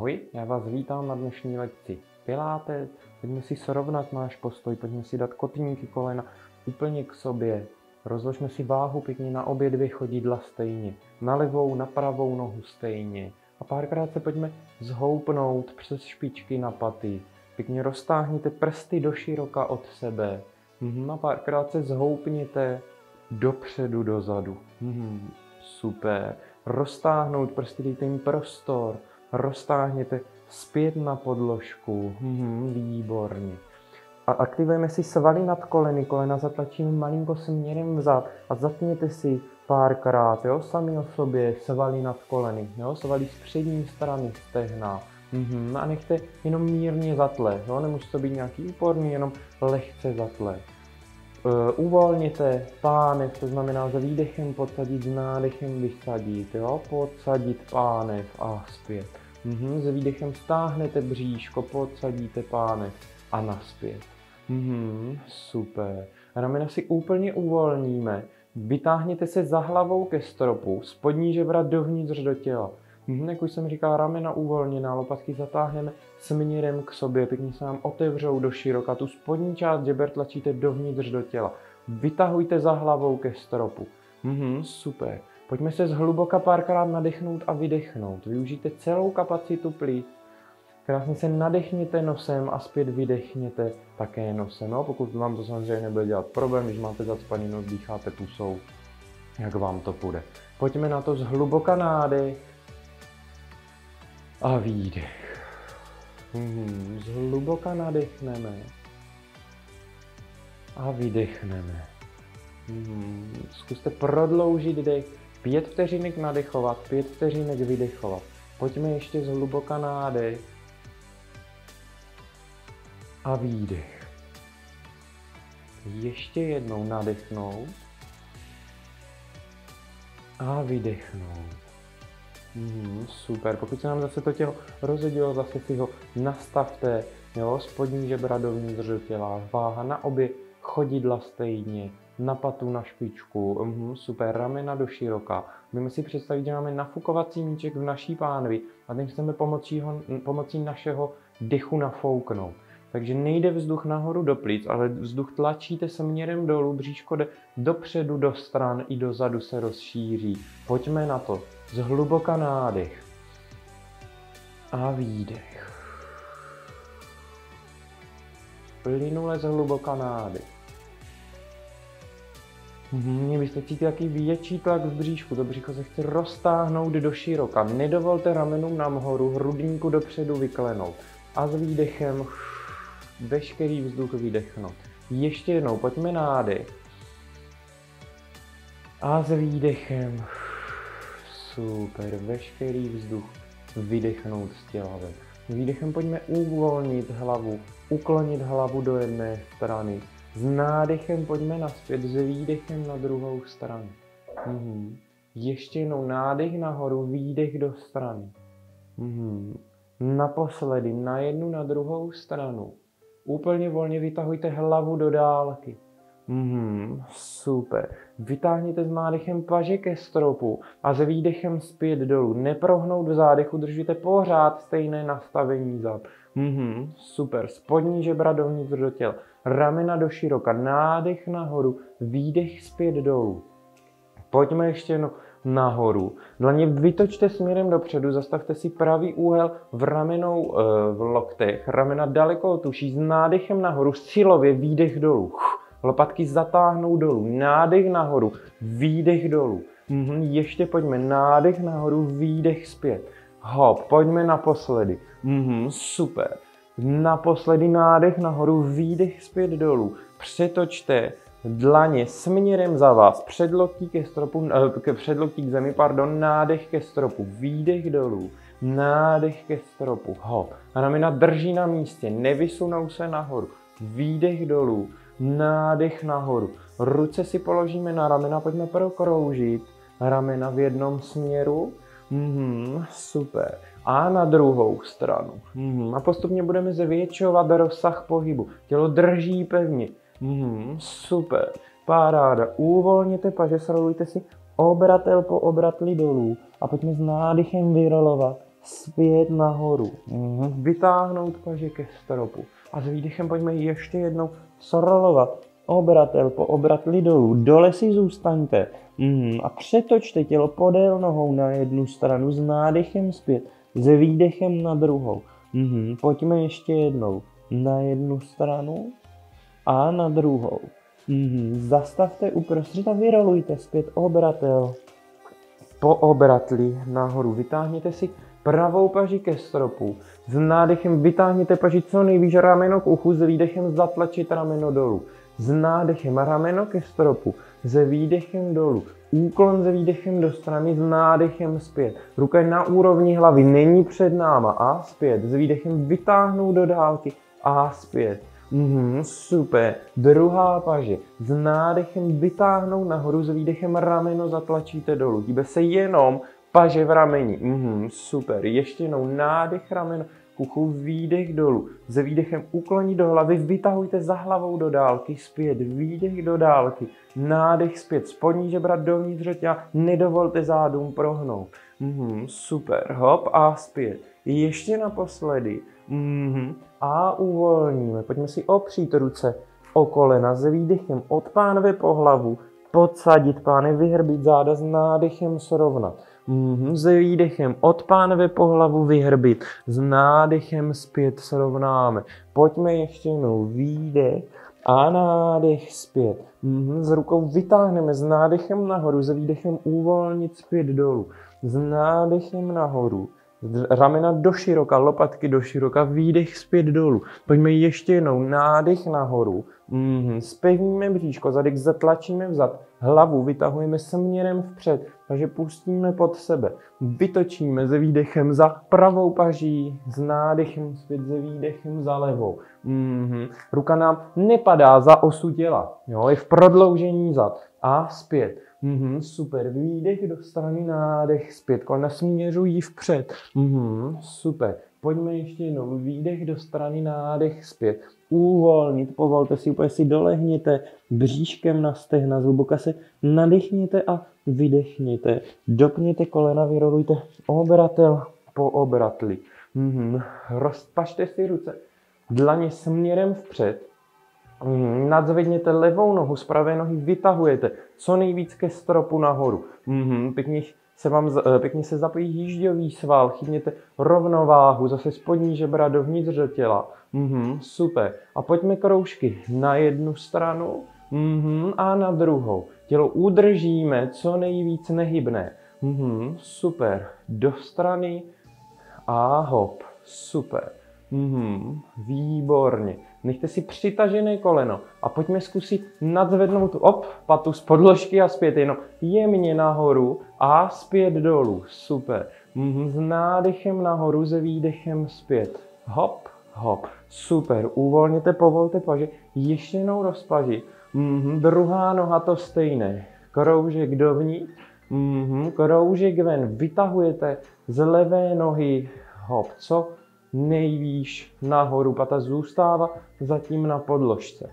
Ahoj, já vás vítám na dnešní lekci Pilates. Pojďme si srovnat náš postoj, pojďme si dát kotníky kolena úplně k sobě. Rozložme si váhu pěkně na obě dvě chodidla stejně, na levou, na pravou nohu stejně. A párkrát se pojďme zhoupnout přes špičky na paty. Pěkně roztáhněte prsty do široka od sebe. A párkrát se zhoupněte dopředu, dozadu. Super. Roztáhnout prsty, dejte jim prostor. Roztáhněte zpět na podložku. Výborně. A aktivujeme si svaly nad koleny. Kolena zatlačíme malinko směrem vzad. A zatněte si párkrát, jo, sami o sobě, svaly nad koleny. Jo, svaly z přední strany stehna. A nechte jenom mírně zatle. Jo, nemusí to být nějaký úporný, jenom lehce zatle. Uvolněte pánev, to znamená s výdechem podsadit, s nádechem vysadit, jo? Podsadit pánev a zpět. S výdechem stáhnete bříško, podsadíte pánev a naspět. Super. Ramena si úplně uvolníme, vytáhněte se za hlavou ke stropu, spodní žebra dovnitř do těla. Jak už jsem říkal, ramena uvolněná, lopatky zatáhneme směrem k sobě, pěkně se nám otevřou do široka, tu spodní část žeber tlačíte dovnitř do těla. Vytahujte za hlavou ke stropu. Super. Pojďme se zhluboka párkrát nadechnout a vydechnout. Využijte celou kapacitu plic. Krásně se nadechněte nosem a zpět vydechněte také nosem. No, pokud vám to samozřejmě nebude dělat problém, když máte zacpaný nos, dýcháte pusou, jak vám to půjde. Pojďme na to zhluboka nádech a výdech. Zhluboka nadechneme a vydechneme. Zkuste prodloužit dech. 5 vteřinek nadechovat, 5 vteřinek vydechovat. Pojďme ještě zhluboka nádech a výdech. Ještě jednou nadechnout a vydechnout. Super, pokud se nám zase to tělo rozhodilo, zase si ho nastavte, jo, spodní žebra dovnitř do těla, váha na obě chodidla stejně, na patu na špičku, super, ramena do široka. Můžeme si představit, že máme nafukovací míček v naší pánvi a ten chceme pomocí našeho dechu nafouknout. Takže nejde vzduch nahoru do plic, ale vzduch tlačíte směrem dolů, bříško jde dopředu, do stran i dozadu se rozšíří. Pojďme na to. Zhluboka nádech a výdech. Plynule zhluboka nádech. Byste cítili jaký větší tlak v bříšku, to břicho se chce roztáhnout do široka. Nedovolte ramenům nahoru, hrudníku dopředu vyklenout. A s výdechem veškerý vzduch vydechnout. Ještě jednou, pojďme nádech. A s výdechem super, veškerý vzduch vydechnout z těla ven. Výdechem pojďme uvolnit hlavu, uklonit hlavu do jedné strany. S nádechem pojďme naspět, s výdechem na druhou stranu. Ještě jednou nádech nahoru, výdech do strany. Naposledy na jednu, na druhou stranu. Úplně volně vytahujte hlavu do dálky. Super. Vytáhněte s nádechem paže ke stropu a s výdechem zpět dolů. Neprohnout v zádechu, držíte pořád stejné nastavení zad. Super. Spodní žebra dovnitř do těla. Ramena do široka. Nádech nahoru. Výdech zpět dolů. Pojďme ještě nahoru. Dlaně vytočte směrem dopředu, zastavte si pravý úhel v ramenou v loktech. Ramena daleko od uší. S nádechem nahoru. Silově výdech dolů. Lopatky zatáhnou dolů, nádech nahoru, výdech dolů. Ještě pojďme, nádech nahoru, výdech zpět. Hop, pojďme naposledy. Super. Naposledy nádech nahoru, výdech zpět dolů. Přetočte dlaně směrem za vás, předloktí ke stropu, předloktí k zemi, nádech ke stropu, výdech dolů. Nádech ke stropu, hop. Ramena drží na místě, nevysunou se nahoru, výdech dolů. Nádech nahoru. Ruce si položíme na ramena, pojďme prokroužit ramena v jednom směru. Super. A na druhou stranu. A postupně budeme zvětšovat rozsah pohybu. Tělo drží pevně. Super. Paráda. Uvolněte paže, srolujte si obratel po obratli dolů a pojďme s nádechem vyrolovat zpět nahoru. Vytáhnout paže ke stropu. A s výdechem pojďme ještě jednou srolovat. Obratel po obratli dolů. Dole si zůstaňte. A přetočte tělo podél nohou na jednu stranu s nádechem zpět. S výdechem na druhou. Pojďme ještě jednou. Na jednu stranu a na druhou. Zastavte uprostřed a vyrolujte zpět obratel. Po obratli nahoru. Vytáhněte si pravou paži ke stropu. S nádechem vytáhněte paži co nejvíc rameno k uchu, s výdechem zatlačit rameno dolů. S nádechem rameno ke stropu, s výdechem dolů. Úklon s výdechem do strany, s nádechem zpět. Ruka je na úrovni hlavy, není před náma a zpět. S výdechem vytáhnout do dálky a zpět. Super. Druhá paže. S nádechem vytáhnout nahoru, s výdechem rameno zatlačíte dolů. Hýbe se jenom paže v rameni. Super. Ještě jednou nádech rameno k uchu, výdech dolů. S výdechem uklonit do hlavy, vytahujte za hlavou do dálky, zpět, výdech do dálky, nádech zpět, spodní žebra dovnitř těla, nedovolte zádům prohnout. Super. Hop a zpět. Ještě naposledy. A uvolníme. Pojďme si opřít ruce o kolena s výdechem od pánve po hlavu, podsadit pány, vyhrbit záda s nádechem srovnat. S výdechem od pánve po hlavu vyhrbit, s nádechem zpět srovnáme. Pojďme ještě jednou výdech a nádech zpět. S rukou vytáhneme s nádechem nahoru, s výdechem uvolnit zpět dolů. S nádechem nahoru. Ramena do široka, lopatky do široka, výdech zpět dolů. Pojďme ještě jednou, nádech nahoru. Zpevníme bříško, zadek zatlačíme vzad, hlavu vytahujeme směrem vpřed, takže pustíme pod sebe. Vytočíme se výdechem za pravou paží, s nádechem zpět, se výdechem za levou. Ruka nám nepadá za osu těla, jo, je v prodloužení zad a zpět. Super, výdech do strany, nádech zpět, kolena směřují vpřed. Super, pojďme ještě jednou, výdech do strany, nádech zpět. Uvolnit, povolte si, úplně si dolehněte bříškem na stehna, zhluboka se nadechněte a vydechněte. Dopněte kolena, vyrolujte obratel po obratli. Rozpažte si ruce, dlaně směrem vpřed. Nadzvedněte levou nohu, z pravé nohy vytahujete co nejvíc ke stropu nahoru. Pěkně se zapojí jížďový sval, chytněte rovnováhu, zase spodní žebra dovnitř těla. Super. A pojďme kroužky na jednu stranu a na druhou. Tělo udržíme co nejvíc nehybné. Super. Do strany a hop. Super. Výborně. Nechte si přitažené koleno a pojďme zkusit nadzvednout patu z podložky a zpět jenom jemně nahoru a zpět dolů. Super. S nádechem nahoru, se výdechem zpět. Hop, hop. Super. Uvolněte, povolte paže. Ještě jednou rozpaži. Druhá noha to stejné. Kroužek dovnitř. Kroužek ven. Vytahujete z levé nohy. Hop. Co? Nejvýš nahoru, pata zůstává zatím na podložce.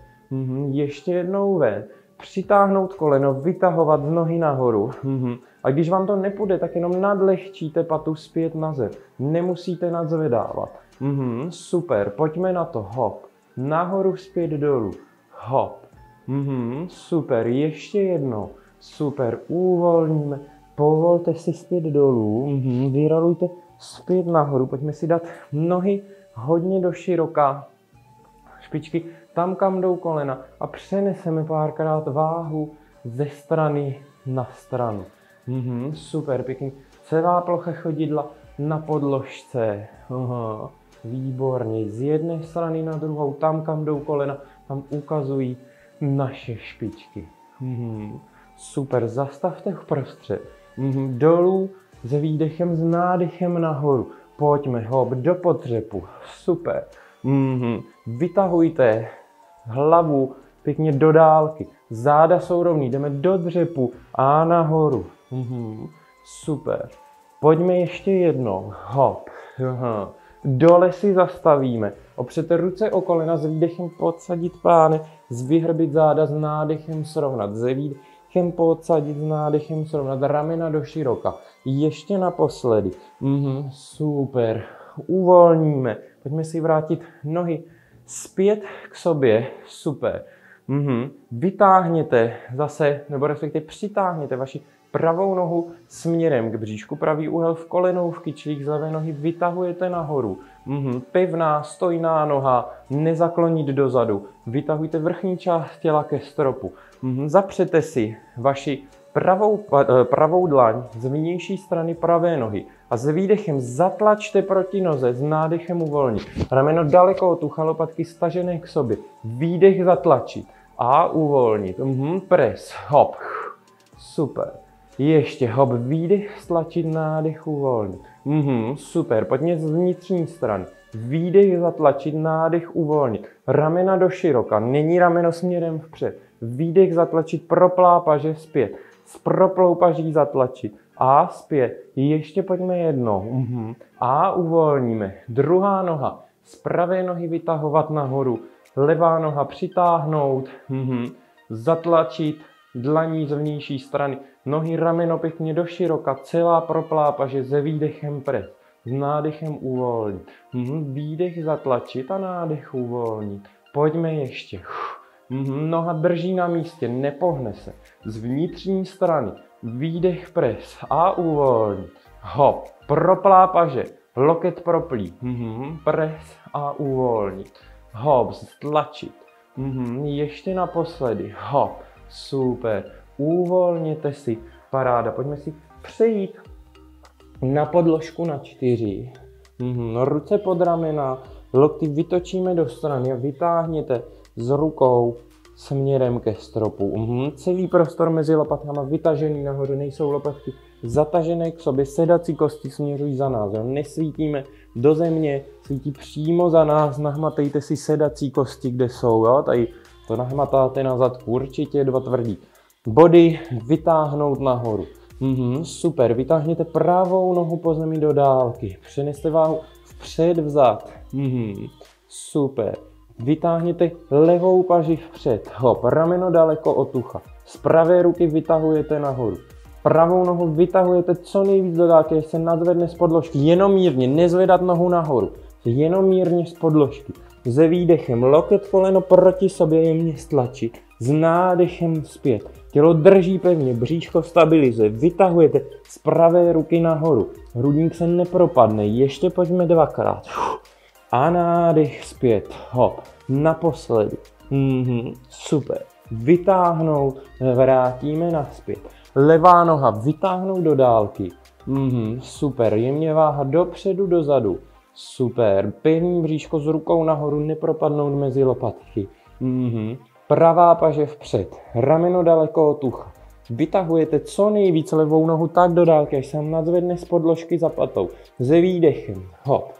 Ještě jednou ven, přitáhnout koleno, vytahovat z nohy nahoru. A když vám to nepůjde, tak jenom nadlehčíte patu zpět na zem. Nemusíte nadzvedávat. Super, pojďme na to. Hop, nahoru, zpět dolů. Hop. Super, ještě jednou. Super, uvolníme. Povolte si zpět dolů. Vyrolujte zpět nahoru, pojďme si dát nohy hodně do široka, špičky tam, kam jdou kolena a přeneseme párkrát váhu ze strany na stranu. Super, pěkně. Celá plocha chodidla na podložce. Výborně. Z jedné strany na druhou, tam, kam jdou kolena, tam ukazují naše špičky. Super, zastavte uprostřed. Dolů, s výdechem, s nádechem nahoru. Pojďme, hop, do podřepu. Super. Vytahujte hlavu pěkně do dálky. Záda jsou rovný, jdeme do dřepu a nahoru. Super. Pojďme ještě jednou. Hop. Dole si zastavíme. Opřete ruce o kolena, s výdechem podsadit pány, vyhrbit záda, s nádechem srovnat. výdechem podsadit, s nádechem srovnat, ramena do široka. Ještě naposledy. Super. Uvolníme. Pojďme si vrátit nohy zpět k sobě. Super. Vytáhněte zase, nebo respektive přitáhněte vaši pravou nohu směrem k bříšku, pravý úhel v kolenou, v kyčlích, z levé nohy vytahujete nahoru. Pevná, stojná noha, nezaklonit dozadu. Vytahujte vrchní část těla ke stropu. Zapřete si vaši pravou dlaň z vnější strany pravé nohy a s výdechem zatlačte proti noze, s nádechem uvolnit. Rameno daleko od ucha, lopatky stažené k sobě. Výdech zatlačit a uvolnit. Pres, hop. Super. Ještě hop, výdech stlačit, nádech uvolnit. Super, pojďme z vnitřní strany. Výdech zatlačit, nádech uvolnit. Ramena do široka, není rameno směrem vpřed. Výdech zatlačit, proplá paže zpět. S proplou paží zatlačit a zpět. Ještě pojďme jednou. A uvolníme. Druhá noha. Z pravé nohy vytahovat nahoru. Levá noha přitáhnout. Zatlačit. Dlaní z vnější strany. Nohy rameno pěkně do široka. Celá proplá paže se výdechem pres. S nádechem uvolnit. Výdech zatlačit a nádech uvolnit. Pojďme ještě. Noha drží na místě, nepohne se. Z vnitřní strany. Výdech pres a uvolnit. Hop. Proplá paže. Loket proplí. Pres a uvolnit. Hop. Stlačit. Ještě naposledy. Hop. Super. Uvolněte si. Paráda. Pojďme si přejít na podložku na 4. Ruce pod ramena. Lokty vytočíme do strany a vytáhněte z rukou směrem ke stropu. Celý prostor mezi lopatkama vytažený nahoru, nejsou lopatky zatažené k sobě, sedací kosti směřují za nás. Nesvítíme do země, svítí přímo za nás, nahmatejte si sedací kosti, kde jsou. Jo? Tady to nahmatáte na zadku, určitě 2 tvrdí. Body vytáhnout nahoru. Super, vytáhněte pravou nohu po zemi do dálky, přeneste váhu vpřed vzad. Super. Vytáhněte levou paži vpřed. Hop, rameno daleko od ucha. Z pravé ruky vytahujete nahoru. Pravou nohu vytahujete co nejvíc do dálky, až se nadzvedne z podložky. Jenom mírně, nezvedat nohu nahoru. Jenom mírně z podložky. Se výdechem loket koleno proti sobě jemně stlačit. S nádechem zpět. Tělo drží pevně, bříško stabilizuje. Vytahujete z pravé ruky nahoru. Hrudník se nepropadne. Ještě pojďme 2krát. A nádech zpět. Hop. Naposledy. Super. Vytáhnout. Vrátíme nazpět. Levá noha vytáhnout do dálky. Super. Jemně váha dopředu, dozadu. Super. Pevný bříško s rukou nahoru, nepropadnout mezi lopatky. Pravá paže vpřed. Rameno daleko od ucha. Vytahujete co nejvíc levou nohu tak do dálky, až se nadzvedne z podložky za patou. Se výdechem. Hop.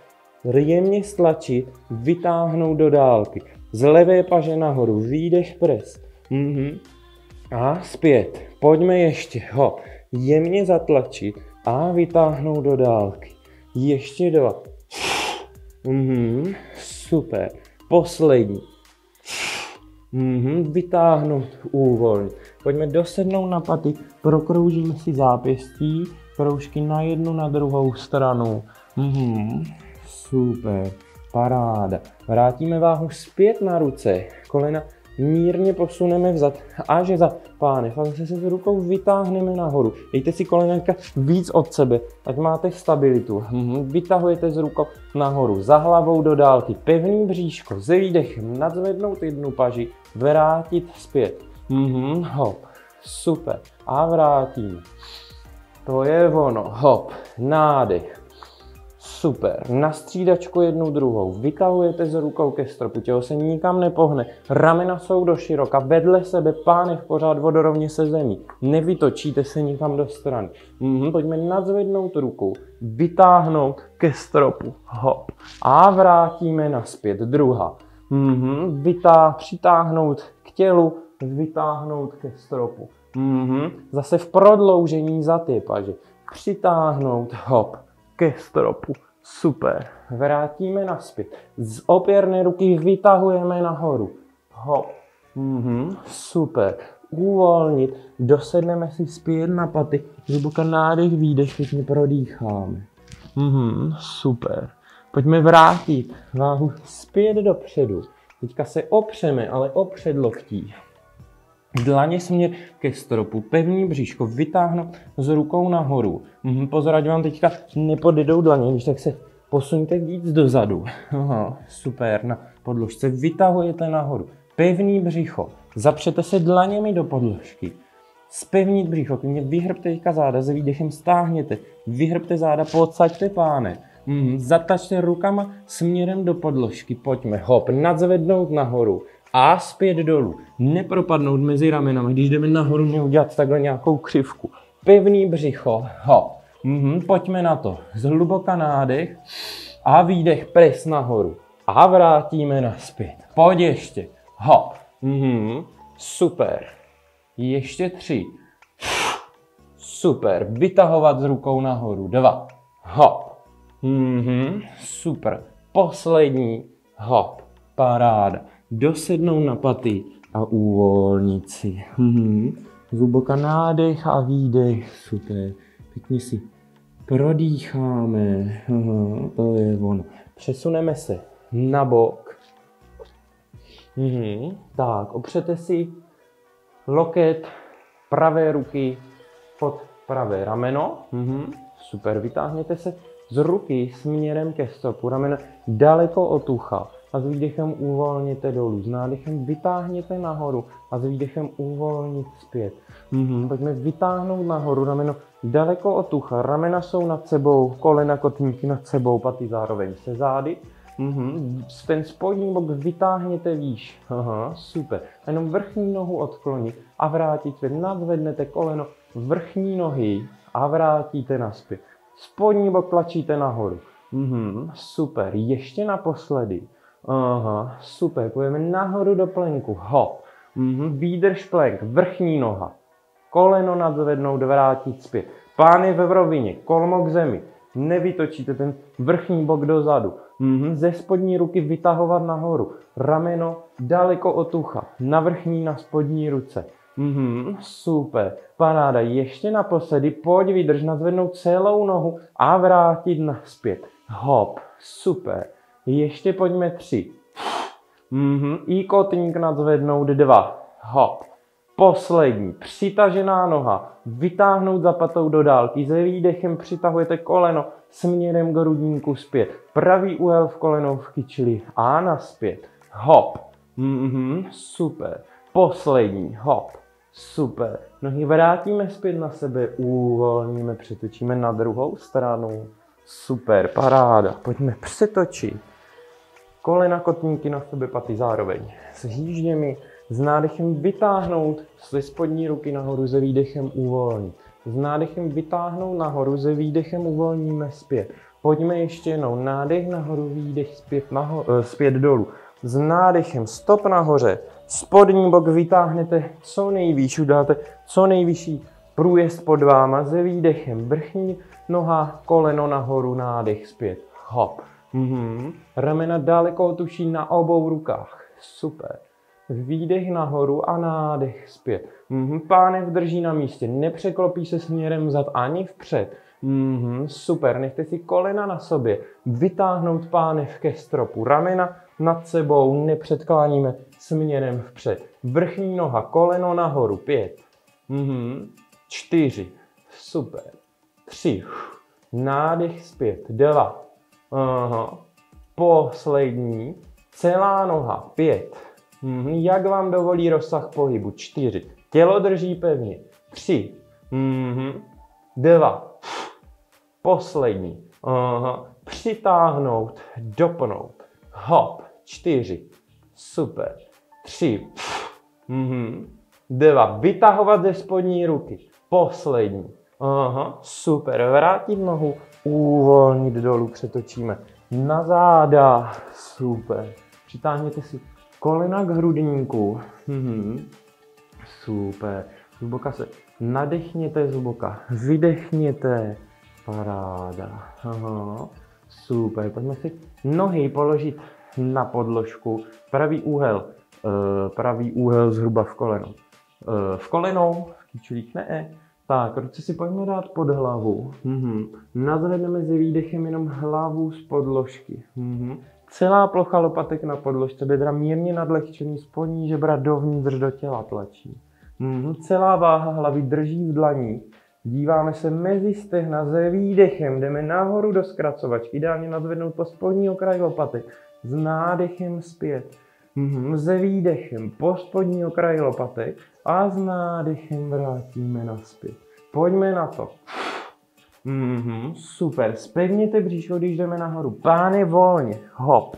Jemně stlačit, vytáhnout do dálky. Z levé paže nahoru, výdech pres. A zpět. Pojďme ještě. Hop. Jemně zatlačit a vytáhnout do dálky. Ještě 2. Super. Poslední. Vytáhnout, uvolnit. Pojďme dosednout na paty, prokroužíme si zápěstí, kroužky na jednu, na druhou stranu. Super, paráda. Vrátíme váhu zpět na ruce, kolena mírně posuneme vzad, až za pánev a zase se s rukou vytáhneme nahoru. Dejte si kolenka víc od sebe, ať máte stabilitu. Vytahujete z rukou nahoru, za hlavou do dálky, pevný bříško, se výdechem nadzvednout jednu paži, vrátit zpět. Hop, super. A vrátíme. To je ono, hop, nádech. Super, na střídačku jednu druhou, vytahujete z rukou ke stropu, tělo se nikam nepohne, ramena jsou do široka, vedle sebe, pánev pořád vodorovně se zemí, nevytočíte se nikam do strany. Pojďme nadzvednout ruku, vytáhnout ke stropu, hop, a vrátíme nazpět, druhá. Přitáhnout k tělu, vytáhnout ke stropu. Zase v prodloužení za ty paže, přitáhnout, hop, ke stropu. Super. Vrátíme nazpět. Z opěrné ruky vytahujeme nahoru. Hop. Super. uvolnit, dosedneme si zpět na paty, zhluboka nádech, výdech, pěkně prodýcháme. Super. Pojďme vrátit váhu zpět dopředu. Teďka se opřeme, ale o předloktí. Dlaně směr ke stropu, pevný bříško, vytáhnout s rukou nahoru. Pozor, ať vám teďka nepodjedou dlaně, když tak se posuňte víc dozadu. Aha, super, na podložce vytahujete nahoru. Pevný břicho, zapřete se dlaněmi do podložky. Zpevnit břicho, klidně vyhrbte teďka záda, s výdechem stáhněte, vyhrbte záda, podsaďte páne. Zatačte rukama směrem do podložky, pojďme, hop, nadzvednout nahoru a zpět dolů. Nepropadnout mezi ramenami, když jdeme nahoru, neudělat takhle nějakou křivku. Pevný břicho, hop, pojďme na to, zhluboka nádech a výdech, pres nahoru a vrátíme nazpět. Pojď ještě, hop, super, ještě 3, super, vytahovat s rukou nahoru, 2, hop. Super. Poslední. Hop. Paráda. Dosednout na paty a uvolnit si. Zhluboka nádech a výdech. Super. Pěkně si prodýcháme. To je ono. Přesuneme se na bok. Tak, opřete si loket pravé ruky pod pravé rameno. Super. Vytáhněte se z ruky směrem ke stopu, ramena daleko od ucha a s výdechem uvolněte dolů. S nádechem vytáhněte nahoru a s výdechem uvolnit zpět. Pojďme vytáhnout nahoru, rameno daleko od ucha, ramena jsou nad sebou, kolena, kotníky nad sebou, paty zároveň se zády. Ten spodní bok vytáhněte výš. Super. A jenom vrchní nohu odklonit a vrátit zpět. Nadzvednete koleno vrchní nohy a vrátíte nazpět. Spodní bok tlačíte nahoru. Super. Ještě naposledy. Super. Půjdeme nahoru do plenku. Hop. Výdrž plenk. Vrchní noha. Koleno nadzvednout, vrátit zpět. Pán je ve rovině. Kolmo k zemi. Nevytočíte ten vrchní bok dozadu. Ze spodní ruky vytahovat nahoru. Rameno daleko od ucha. Na vrchní, na spodní ruce. Super. Paráda. Ještě naposledy. Pojď, vydrž, nadzvednout celou nohu a vrátit nazpět. Hop. Super. Ještě pojďme 3. I kotník nadzvednout 2. Hop. Poslední. Přitažená noha. Vytáhnout za patou do dálky. Se výdechem přitahujete koleno směrem k hrudníku zpět. Pravý úhel v kolenovky, čili a nazpět. Hop. Super. Poslední. Hop. Super. Nohy vrátíme zpět na sebe, uvolníme, přetočíme na druhou stranu. Super, paráda. Pojďme přetočit. Kolena, kotníky na sebe, paty zároveň. S hýžděmi, s nádechem vytáhnout ze spodní ruky nahoru, se výdechem uvolnit. S nádechem vytáhnout nahoru, se výdechem uvolníme zpět. Pojďme ještě jednou. Nádech nahoru, výdech zpět dolů. S nádechem stop nahoře. Spodní bok vytáhnete co nejvýš, udáte co nejvyšší průjezd pod váma, se výdechem vrchní noha, koleno nahoru, nádech zpět. Hop. Ramena daleko od uší na obou rukách. Super. Výdech nahoru a nádech zpět. Pánev drží na místě, nepřeklopí se směrem vzad ani vpřed. Super, nechte si kolena na sobě, vytáhnout pánev ke stropu, ramena nad sebou, nepředkláníme směrem vpřed. Vrchní noha, koleno nahoru, 5, 4, super, 3, nádech zpět, 2, poslední, celá noha, 5, jak vám dovolí rozsah pohybu, 4, tělo drží pevně, 3, 2, poslední, přitáhnout, dopnout, hop, 4, super, 3, 2, vytahovat ze spodní ruky, poslední, super, vrátit nohu, uvolnit dolů, přetočíme na záda, super, přitáhněte si kolena k hrudníku, super, zhluboka se nadechněte, zhluboka vydechněte, paráda, super, pojďme si nohy položit na podložku, pravý úhel zhruba v koleno. v kolenou, v kyčlích ne. Tak, ruce si pojďme dát pod hlavu. Nazvedneme s výdechem jenom hlavu z podložky. Celá plocha lopatek na podložce, bedra mírně nadlehčený, spodní žebra dovnitř do těla tlačí. Celá váha hlavy drží v dlaních. Díváme se mezi stehna s výdechem, jdeme nahoru do zkracovačky, ideálně nadvednout po spodní okraj lopatek. S nádechem zpět. S výdechem po spodní okraj lopatek a s nádechem vrátíme nazpět. Pojďme na to. Super, zpevněte bříško, když jdeme nahoru. Pány volně, hop.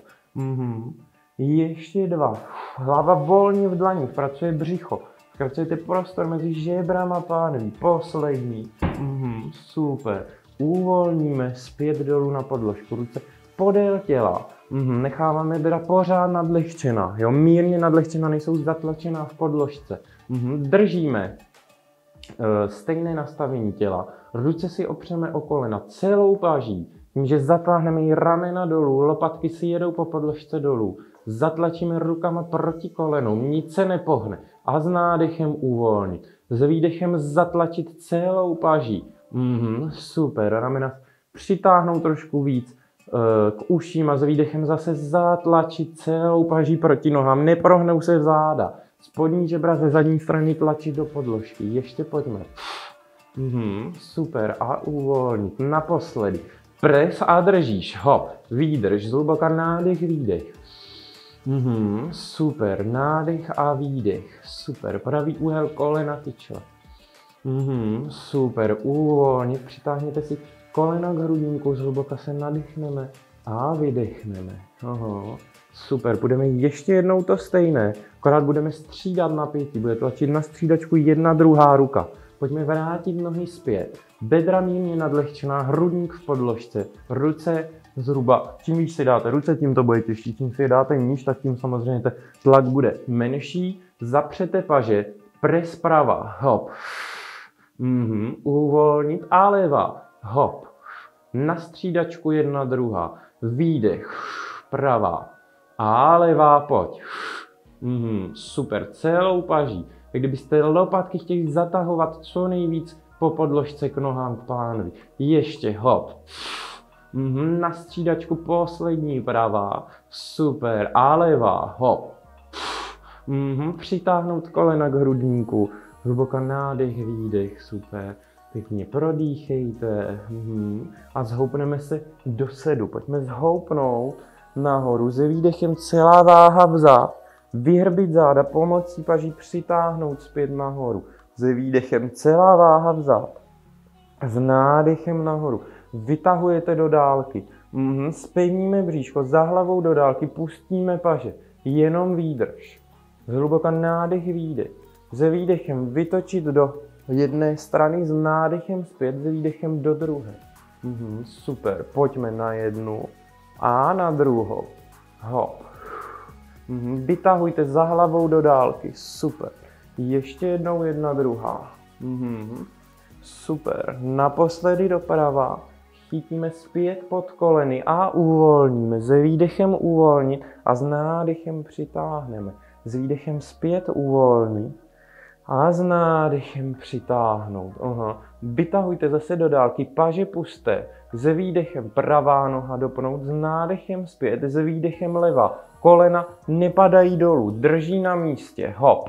Ještě 2. Hlava volně v dlaních, pracuje břicho. Zkracujete prostor mezi žebrama, pánví. Poslední. Super. Uvolníme zpět dolů na podložku. Ruce podél těla. Necháváme bedra pořád nadlehčená. Jo, mírně nadlehčená, nejsou zatlačená v podložce. Držíme stejné nastavení těla. Ruce si opřeme o kolena celou paží. Tím, že zatáhneme i ramena dolů, lopatky si jedou po podložce dolů. Zatlačíme rukama proti kolenům, nic se nepohne. A s nádechem uvolnit. S výdechem zatlačit celou paží. Super, ramena přitáhnout trošku víc k uším a s výdechem zase zatlačit celou paží proti nohám. Neprohnou se záda. Spodní žebra ze zadní strany tlačit do podložky. Ještě pojďme. Super. A uvolnit. Naposledy. Pres a držíš. Hop. Výdrž. Zhluboka nádech, výdech. Super. Nádech a výdech. Super. Pravý úhel kolena tyče. Super. Uvolnit. Přitáhněte si kolena k hrudníku. Zhluboka se nadechneme a vydechneme. Super, budeme ještě jednou to stejné, akorát budeme střídat napětí, bude tlačit na střídačku jedna druhá ruka. Pojďme vrátit nohy zpět, bedra mírně nadlehčená, hrudník v podložce, ruce zhruba, čím víc si dáte ruce, tím to bude těžší, čím si je dáte níž, tak tím samozřejmě ten tlak bude menší, zapřete paže, pres prava, hop, uvolnit a levá, hop, na střídačku jedna druhá, výdech, pravá. A levá, pojď. Super, celou paží. Tak kdybyste lopatky chtěli zatahovat co nejvíc po podložce k nohám k pánvi. Ještě, hop. Na střídačku poslední pravá. Super, a levá, hop. Přitáhnout kolena k hrudníku. Hluboká nádech, výdech, super. Pěkně prodýchejte. A zhoupneme se do sedu. Pojďme zhoupnout nahoru, s výdechem celá váha vzad, vyhrbit záda, pomocí paží přitáhnout zpět nahoru, s výdechem celá váha vzad, s nádechem nahoru, vytahujete do dálky, zpevníme bříško, za hlavou do dálky, pustíme paže, jenom výdrž, zhluboka nádech, výdech, s výdechem vytočit do jedné strany, s nádechem zpět, s výdechem do druhé. Super, pojďme na jednu. A na druhou. Hop. Vytahujte za hlavou do dálky. Super. Ještě jednou jedna druhá. Super. Naposledy doprava. Chytíme zpět pod koleny a uvolníme. S výdechem uvolnit a s nádechem přitáhneme. S výdechem zpět uvolnit a s nádechem přitáhnout. Vytahujte zase do dálky, paže pusté. S výdechem pravá noha dopnout, s nádechem zpět, s výdechem levá. Kolena nepadají dolů, drží na místě, hop.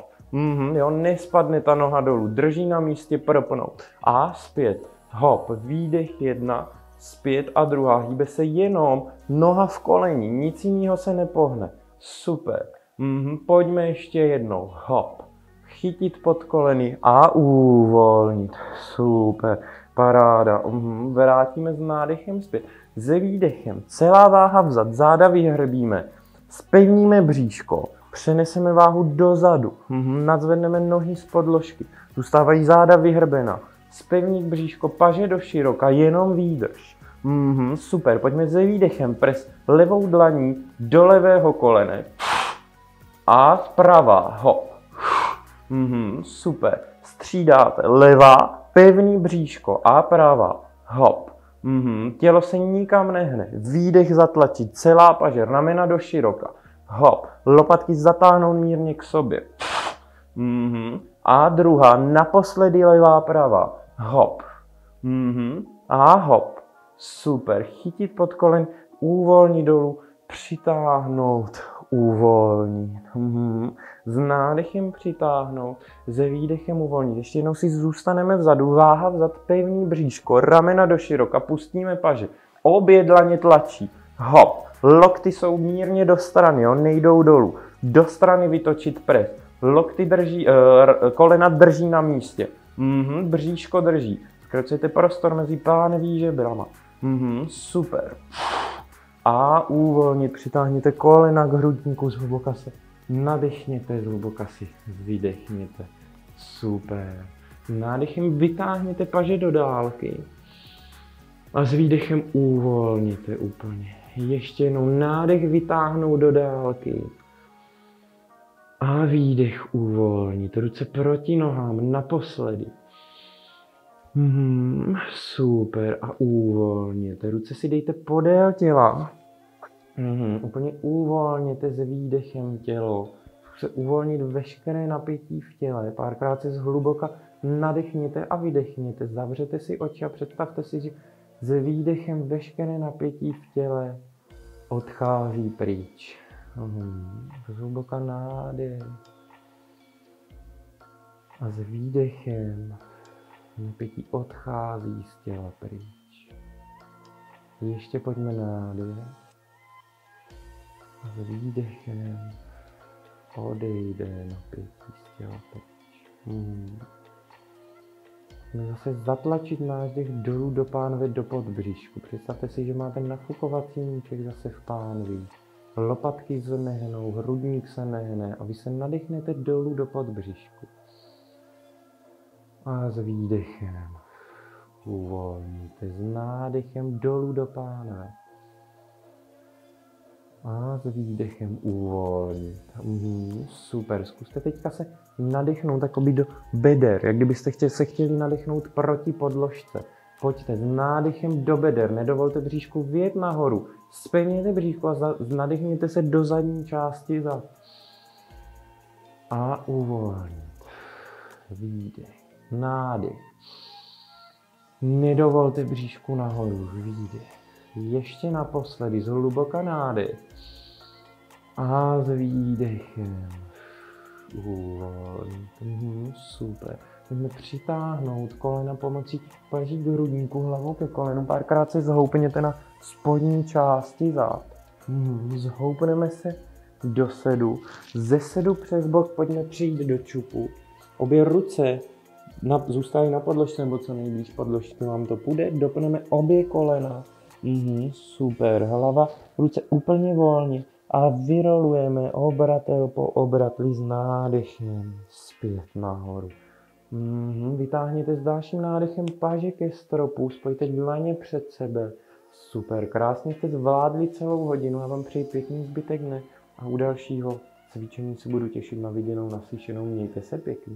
Jo, nespadne ta noha dolů, drží na místě, propnout. A zpět, hop, výdech jedna, zpět a druhá. Hýbe se jenom noha v koleni, nic jiného se nepohne. Super. Pojďme ještě jednou, hop. Chytit pod koleny a uvolnit. Super, paráda. Vrátíme s nádechem zpět. S výdechem celá váha vzad, záda vyhrbíme. Zpevníme bříško, přeneseme váhu dozadu. Nadzvedneme nohy z podložky. Zůstávají záda vyhrbena. Zpevnit bříško, paže do široka, jenom výdrž. Super, pojďme s výdechem, pres levou dlaní do levého kolene. A vprava, hop. Super. Střídáte levá, pevný bříško a pravá. Hop. Tělo se nikam nehne. Výdech zatlačit, celá paže, ramena do široka. Hop. Lopatky zatáhnout mírně k sobě. A druhá, naposledy levá prava. Hop. A hop. Super. Chytit pod kolen, uvolnit dolů, přitáhnout, uvolnit. S nádechem přitáhnout, se výdechem uvolnit. Ještě jednou si zůstaneme vzadu, váha vzad, pevný bříško, ramena do široka, pustíme paže. Obě dlaně tlačí. Hop. Lokty jsou mírně do strany, jo? Nejdou dolů. Do strany vytočit pres. Lokty drží, kolena drží na místě. Bříško drží. Zkracujete prostor mezi pánví žebrama. Super. A uvolnit, přitáhněte kolena k hrudníku, zhluboka se nadechněte, zhluboka si vydechněte. Super. Nádechem vytáhněte paže do dálky. A s výdechem uvolněte úplně. Ještě jednou nádech vytáhnout do dálky. A výdech uvolnit. Ruce proti nohám naposledy. Super. A uvolněte. Ruce si dejte podél těla. Úplně uvolněte s výdechem tělo. Zkuste uvolnit veškeré napětí v těle. Párkrát se zhluboka nadechněte a vydechněte. Zavřete si oči a představte si, že s výdechem veškeré napětí v těle odchází pryč. Zhluboka nádech. A s výdechem napětí odchází z těla pryč. Ještě pojďme nádech. A s výdechem odejde napětí z těla pryč. Zase zatlačit náš dech dolů do pánve, do podbříšku. Představte si, že máte nafukovací míček zase v pánvi. Lopatky se nehnou, hrudník se nehne a vy se nadechnete dolů do podbříšku. A s výdechem uvolníte, s nádechem dolů do pánve. A s výdechem uvolnit. Super, zkuste teďka se nadechnout takoby do beder, jak kdybyste se chtěli nadechnout proti podložce. Pojďte s nádechem do beder, nedovolte bříšku vyjet nahoru. Zpevněte bříšku a nadechněte se do zadní části zad. A uvolnit. Výdech, nádech. Nedovolte bříšku nahoru, výdech. Ještě naposledy, zhluboka nádech. A s výdechem uvolnit. Super. Můžeme přitáhnout kolena pomocí paží k hrudníku, hlavou ke kolenu. Párkrát se zhoupněte na spodní části zad. Zhoupneme se do sedu. Ze sedu přes bok pojďme přijít do čupu. Obě ruce zůstají na podložce, nebo co nejblíž podložky vám to půjde. Dopneme obě kolena. Super. Hlava, ruce úplně volně. A vyrolujeme obratel po obratli s nádechem zpět nahoru. Vytáhněte s dalším nádechem paže ke stropu, spojte dlaně před sebe. Super, krásně jste zvládli celou hodinu, já vám přeji pěkný zbytek dne a u dalšího cvičení se budu těšit na viděnou, naslyšenou, mějte se pěkně.